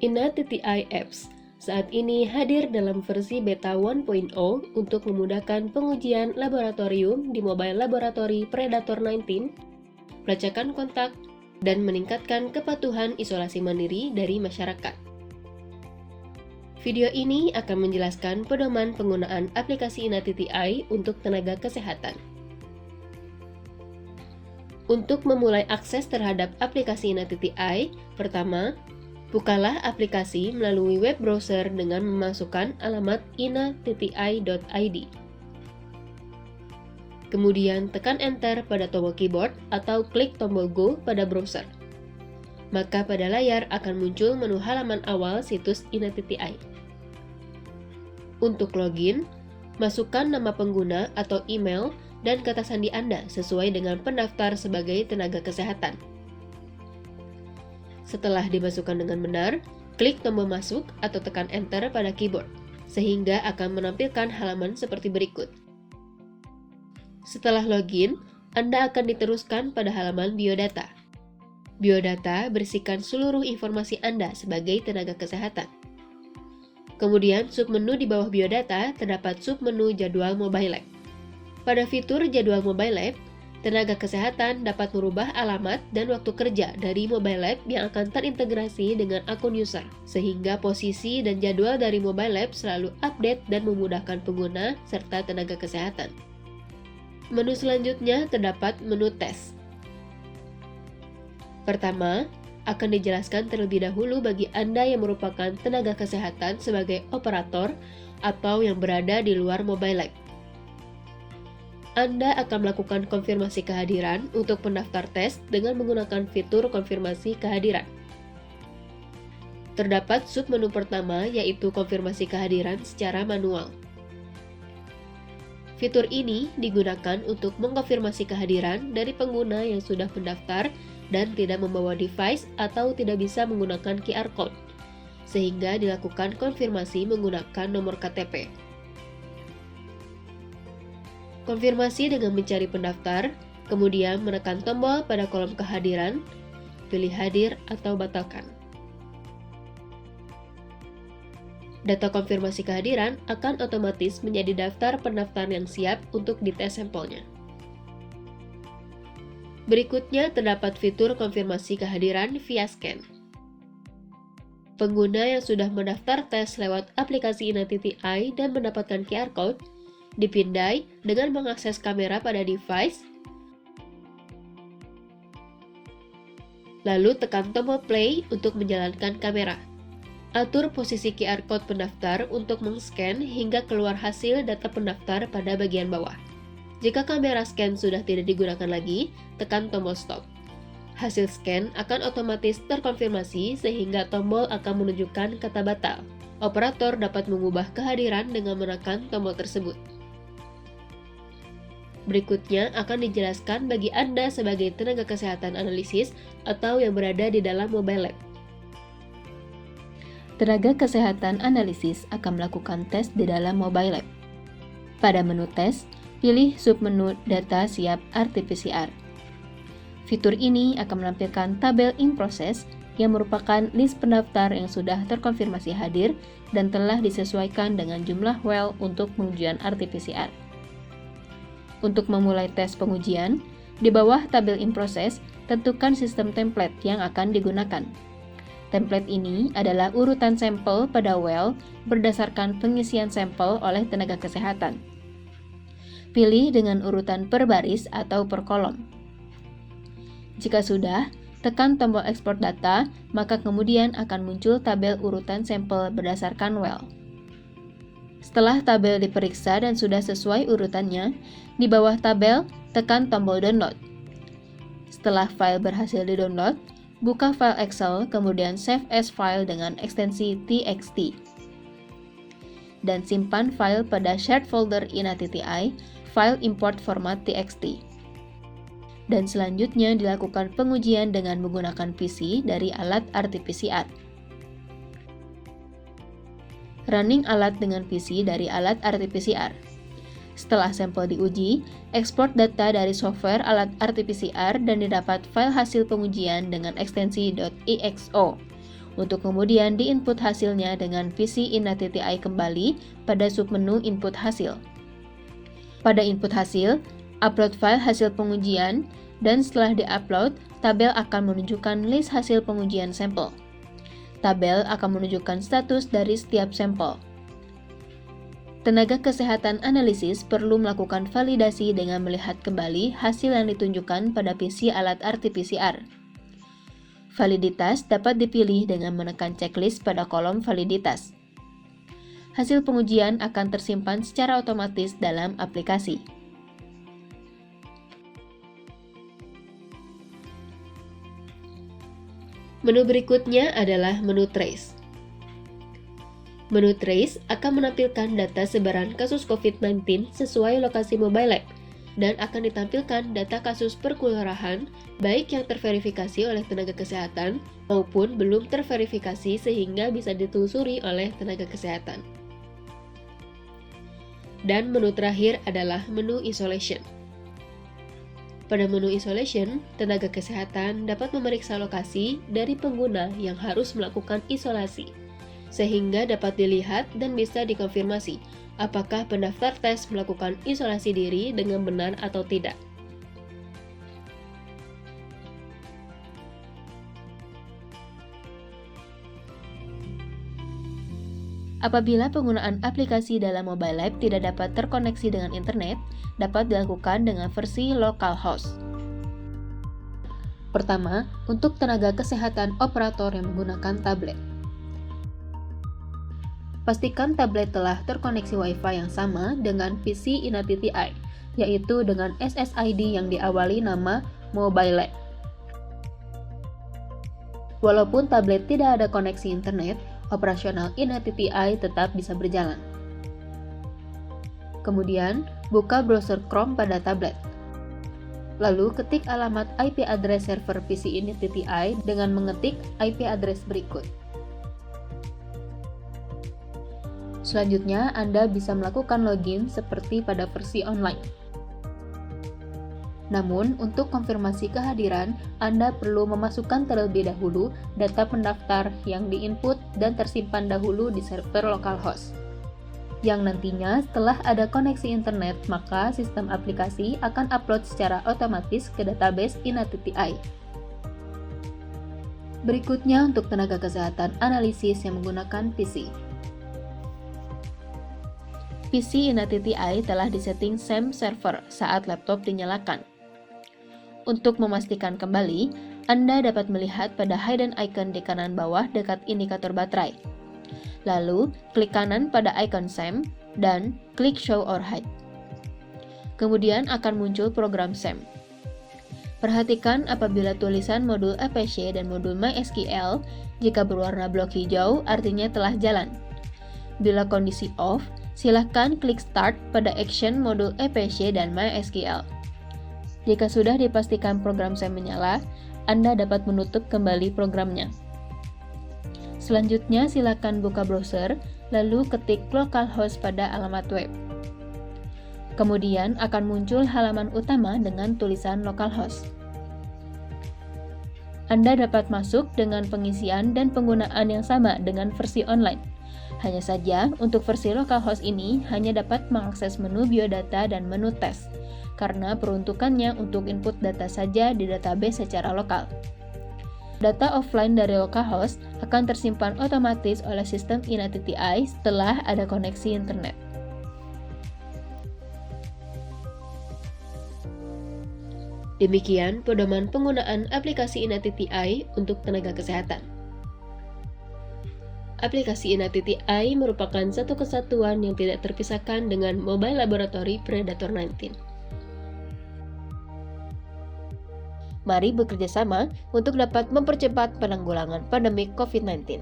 Ina.ai Apps saat ini hadir dalam versi beta 1.0 untuk memudahkan pengujian laboratorium di mobile laboratory Predator 19, pelacakan kontak, dan meningkatkan kepatuhan isolasi mandiri dari masyarakat. Video ini akan menjelaskan pedoman penggunaan aplikasi Ina.ai untuk tenaga kesehatan. Untuk memulai akses terhadap aplikasi Ina.ai, pertama, bukalah aplikasi melalui web browser dengan memasukkan alamat ina.ai.id. Kemudian tekan Enter pada tombol keyboard atau klik tombol Go pada browser. Maka pada layar akan muncul menu halaman awal situs Ina.ai. Untuk login, masukkan nama pengguna atau email dan kata sandi Anda sesuai dengan pendaftar sebagai tenaga kesehatan. Setelah dimasukkan dengan benar, klik tombol masuk atau tekan Enter pada keyboard, sehingga akan menampilkan halaman seperti berikut. Setelah login, Anda akan diteruskan pada halaman biodata. Biodata berisikan seluruh informasi Anda sebagai tenaga kesehatan. Kemudian, submenu di bawah biodata terdapat submenu jadwal mobile lab. Pada fitur jadwal mobile lab, tenaga kesehatan dapat merubah alamat dan waktu kerja dari mobile lab yang akan terintegrasi dengan akun user, sehingga posisi dan jadwal dari mobile lab selalu update dan memudahkan pengguna serta tenaga kesehatan. Menu selanjutnya terdapat menu tes. Pertama, akan dijelaskan terlebih dahulu bagi Anda yang merupakan tenaga kesehatan sebagai operator atau yang berada di luar mobile lab. Anda akan melakukan konfirmasi kehadiran untuk pendaftar tes dengan menggunakan fitur konfirmasi kehadiran. Terdapat submenu pertama yaitu konfirmasi kehadiran secara manual. Fitur ini digunakan untuk mengkonfirmasi kehadiran dari pengguna yang sudah mendaftar dan tidak membawa device atau tidak bisa menggunakan QR Code, sehingga dilakukan konfirmasi menggunakan nomor KTP. Konfirmasi dengan mencari pendaftar, kemudian menekan tombol pada kolom kehadiran, pilih hadir atau batalkan. Data konfirmasi kehadiran akan otomatis menjadi daftar pendaftar yang siap untuk dites sampelnya. Berikutnya terdapat fitur konfirmasi kehadiran via scan. Pengguna yang sudah mendaftar tes lewat aplikasi Ina.ai dan mendapatkan QR Code dipindai dengan mengakses kamera pada device, lalu tekan tombol play untuk menjalankan kamera. Atur posisi QR Code pendaftar untuk meng-scan hingga keluar hasil data pendaftar pada bagian bawah. Jika kamera scan sudah tidak digunakan lagi, tekan tombol stop. Hasil scan akan otomatis terkonfirmasi sehingga tombol akan menunjukkan kata batal. Operator dapat mengubah kehadiran dengan menekan tombol tersebut. Berikutnya akan dijelaskan bagi Anda sebagai tenaga kesehatan analisis atau yang berada di dalam mobile lab. Tenaga kesehatan analisis akan melakukan tes di dalam mobile lab. Pada menu tes, pilih submenu data siap RT-PCR. Fitur ini akan menampilkan tabel in process yang merupakan list pendaftar yang sudah terkonfirmasi hadir dan telah disesuaikan dengan jumlah well untuk pengujian RT-PCR. Untuk memulai tes pengujian, di bawah tabel in process, tentukan sistem template yang akan digunakan. Template ini adalah urutan sampel pada well berdasarkan pengisian sampel oleh tenaga kesehatan. Pilih dengan urutan per baris atau per kolom. Jika sudah, tekan tombol ekspor data, maka kemudian akan muncul tabel urutan sampel berdasarkan well. Setelah tabel diperiksa dan sudah sesuai urutannya, di bawah tabel, tekan tombol download. Setelah file berhasil di-download, buka file Excel, kemudian save as file dengan ekstensi txt. Dan simpan file pada shared folder Ina.ai, file import format txt. Dan selanjutnya dilakukan pengujian dengan menggunakan PC dari alat RT-PCR. Running alat dengan PC dari alat RT-PCR. Setelah sampel diuji, ekspor data dari software alat RT-PCR dan didapat file hasil pengujian dengan ekstensi .exo. untuk kemudian diinput hasilnya dengan PC Ina.ai kembali pada submenu input hasil. Pada input hasil, upload file hasil pengujian, dan setelah di-upload, tabel akan menunjukkan list hasil pengujian sampel. Tabel akan menunjukkan status dari setiap sampel. Tenaga kesehatan analisis perlu melakukan validasi dengan melihat kembali hasil yang ditunjukkan pada PC alat RT-PCR. Validitas dapat dipilih dengan menekan checklist pada kolom validitas. Hasil pengujian akan tersimpan secara otomatis dalam aplikasi. Menu berikutnya adalah menu Trace. Menu Trace akan menampilkan data sebaran kasus COVID-19 sesuai lokasi mobile lab dan akan ditampilkan data kasus per kelurahan baik yang terverifikasi oleh tenaga kesehatan maupun belum terverifikasi sehingga bisa ditelusuri oleh tenaga kesehatan. Dan menu terakhir adalah menu Isolation. Pada menu Isolation, tenaga kesehatan dapat memeriksa lokasi dari pengguna yang harus melakukan isolasi, sehingga dapat dilihat dan bisa dikonfirmasi apakah pendaftar tes melakukan isolasi diri dengan benar atau tidak. Apabila penggunaan aplikasi dalam mobile lab tidak dapat terkoneksi dengan internet, dapat dilakukan dengan versi localhost. Pertama, untuk tenaga kesehatan operator yang menggunakan tablet. Pastikan tablet telah terkoneksi Wi-Fi yang sama dengan PC Ina.ai, yaitu dengan SSID yang diawali nama Mobile Lab. Walaupun tablet tidak ada koneksi internet, operasional Ina.ai tetap bisa berjalan. Kemudian, buka browser Chrome pada tablet. Lalu ketik alamat IP address server PC Ina.ai dengan mengetik IP address berikut. Selanjutnya, Anda bisa melakukan login seperti pada versi online. Namun, untuk konfirmasi kehadiran, Anda perlu memasukkan terlebih dahulu data pendaftar yang diinput dan tersimpan dahulu di server localhost. Yang nantinya setelah ada koneksi internet, maka sistem aplikasi akan upload secara otomatis ke database Ina.ai. Berikutnya untuk tenaga kesehatan analisis yang menggunakan PC. PC Ina.ai telah disetting SAM server saat laptop dinyalakan. Untuk memastikan kembali, Anda dapat melihat pada hidden icon di kanan bawah dekat indikator baterai. Lalu, klik kanan pada icon SAM dan klik Show or Hide. Kemudian akan muncul program SAM. Perhatikan apabila tulisan modul APC dan modul MySQL, jika berwarna blok hijau artinya telah jalan. Bila kondisi off, silakan klik Start pada action modul APC dan MySQL. Jika sudah dipastikan program SAM menyala, Anda dapat menutup kembali programnya. Selanjutnya, silakan buka browser, lalu ketik localhost pada alamat web. Kemudian akan muncul halaman utama dengan tulisan localhost. Anda dapat masuk dengan pengisian dan penggunaan yang sama dengan versi online. Hanya saja, untuk versi localhost ini hanya dapat mengakses menu biodata dan menu tes, karena peruntukannya untuk input data saja di database secara lokal. Data offline dari localhost akan tersimpan otomatis oleh sistem Ina.ai setelah ada koneksi internet. Demikian pedoman penggunaan aplikasi Ina.ai untuk tenaga kesehatan. Aplikasi Ina.ai merupakan satu kesatuan yang tidak terpisahkan dengan Mobile Laboratory Predator 19. Mari bekerja sama untuk dapat mempercepat penanggulangan pandemi COVID-19.